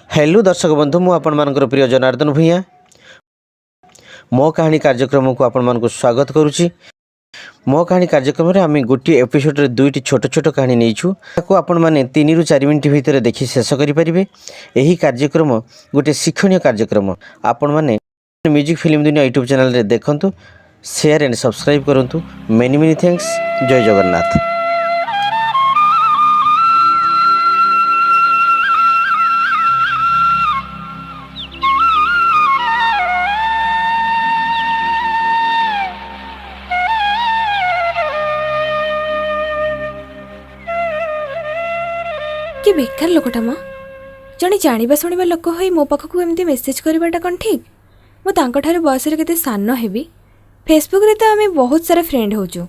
Hello दर्शक बंधु मु आपण मानकर प्रिय जनार्दन भूया मो कहानी कार्यक्रम को आपण मानक स्वागत करुच्ची। मो कहानी कार्यक्रम रे आम गोटे एपिसोड रे दुईटी छोट छोट कहानी नहींचु ताको आपण माने 3 ରୁ 4 मिनिट भितर देखि शेष करि परिबे। एही कार्यक्रम गोटे शिक्षणीय कार्यक्रम आपण माने म्यूजिक फिल्म दुनिया यूट्यूब चैनल रे देखंतु, शेयर एंड सब्सक्राइब करंतु। Many many thanks. जय जगन्नाथ। कि बेकार लोकटा म जड़े जाना शुणा लोक हो मो पाखक एमती मेसेज करवाटा कौन ठीक। मुझे बयस के सान हेबी। फेसबुक रे तो आम बहुत सारा फ्रेंड होचु।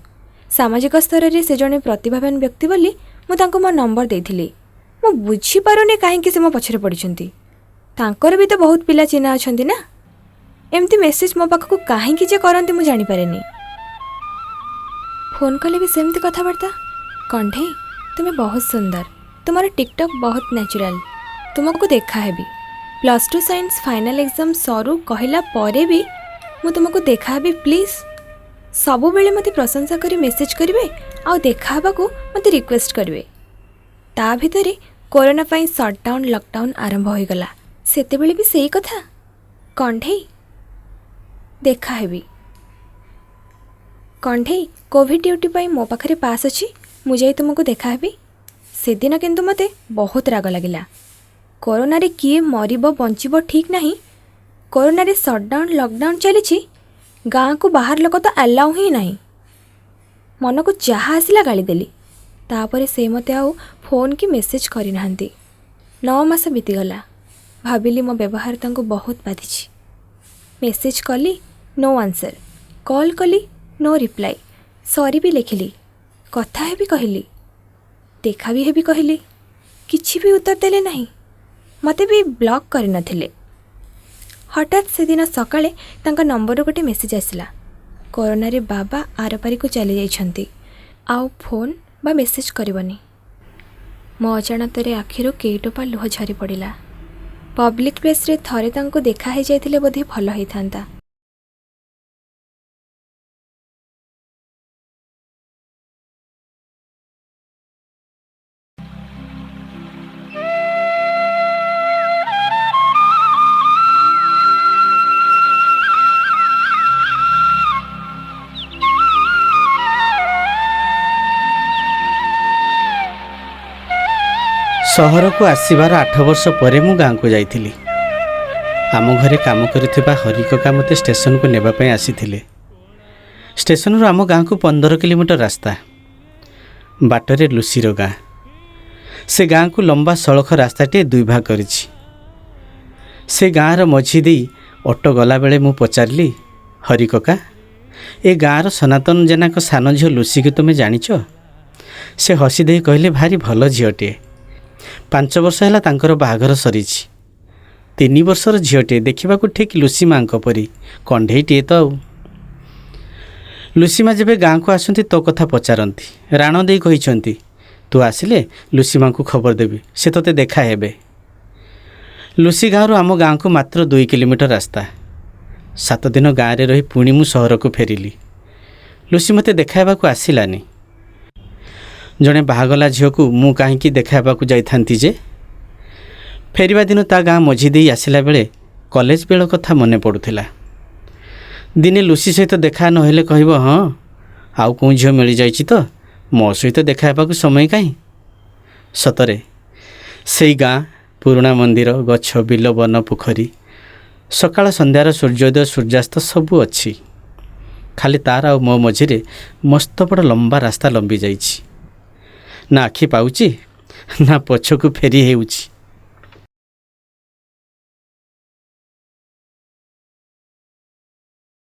सामाजिक स्तर में से जड़े प्रतिभावान व्यक्ति बोली मुझे मो नंबर देथिली। मु बुझीपारुनी कहीं से मो पछरे पड़छंती। तांकर भी तो बहुत पिला चिन्हा अछंती ना। एमती मेसेज मो पाखक कहीं जे करंती मु जानि पारेनी। फोन कले भी सेमती कथबार्ता। कंढे तुम्हें बहुत सुंदर, तुम्हारा टिकटॉक बहुत नेचुरल, तुमको देखा है भी। +2 साइंस फाइनल एग्जाम सरू कहला परे भी मु तुमको देखा भी। प्लीज सबु बेले मते प्रशंसा करी मेसेज करिवे आ देखा को मते रिक्वेस्ट करिवे। ता भितरे कोरोना पाई शटडाउन लॉकडाउन आरंभ हो गला। सेते बेले भी सही कथा। कंढे देखा है भी। कंढे कोविड ड्यूटी पाई मो पाखरे पास अछि, मु जाई तुमको देखा है भी। से दिन किंतु मते बहुत राग लगिला। कोरोना रे किए मरिबो बंचिबो ठीक नहीं। कोरोना रे शटडाउन लॉकडाउन चली। गाँ को बाहर लोक तो अलाउ ही नहीं। मन को जहाँ आसला गाली देली। तापरे से मते आउ फोन की मेसेज करी नाहंती। 9 मास बीतीगला। भाविली मो व्यवहार तांको बहुत बाधिछि। मेसेज कली नो आंसर, कॉल कली नो रिप्लाई, सॉरी भी लिखिली, कथा है भी कहली, देखा भी हेबी कहली, किछि भी उत्तर देले नहीं। मते भी ब्लॉक कर नथिले। हठात से दिन सकाळे तांका नंबर गोटे मेसेज आसला। कोरोना रे बाबा आरपारी को चली जाइछंती, आउ फोन बा मेसेज करबनी। मो अजाणतरे आखिरो केटोपा लुह झरी पड़िला। पब्लिक प्लेस रे थरे तांको देखा हे जाइथिले बोधे भल होइथांता। सहर को आसबार 8 वर्ष पर मु गाँ को जाइथिली। आम घरे काम करिथिबा हरिकका मते स्टेशन को नेबा पई आसीथिले। स्टेशन रो आम गाँ को 15 किलोमीटर रास्ता। बाटरे लुसीर गाँ। से गाँ को लंबा सड़क रास्ताटे 2 भाग करिछि। से गाँर मझी दे ऑटो गला बेले मु पचारली, हरिकका ए गाँर सनातन जेना को सान झियो लुसी के तुमे जानिछ? से हसी दे कहले भारी भल झियोटे। 5 वर्ष है तांकर बाहाघर सरीछि। 3 वर्षर झीटे देखा ठीक लुसी माँ परी कंढेईटे तो। लुसी माँ जब गाँ को आसती तो कथा पचारती। राण दे कही तू आसिले लुसी माँ को खबर देवी, से तोते देखा हेबे। लुसी गाँव आम गाँ को मात्र 2 किलोमीटर रास्ता। 7 दिन गाँव में रही पुणी मु सहर को फेरिली। लुसी मते देखा आसिलानी। जड़े बाहागला झील को मु कहीं देखा जाइथांती जे। फेरिबा दिन ता गाँ मझी दे आसला बेले कॉलेज बेल कथा मने पड़ुथिला। दिने लुसी सहित देखा नहेले कहब हाँ आउ कौ झील मिल जाइछि तो मो सहित देखा समय कहीं। सतरे से गाँ पुराणा मंदिर, गछ, बिल, वन, पोखरी, सकाळ संध्यार सूर्योदय सूर्यास्त सबू अच्छी। खाली तार आ मो मझिरे मस्त बड़ लंबा रास्ता लंबी जाइछि। ना आखि पाउछि ना पछकु फेरी हेउछि।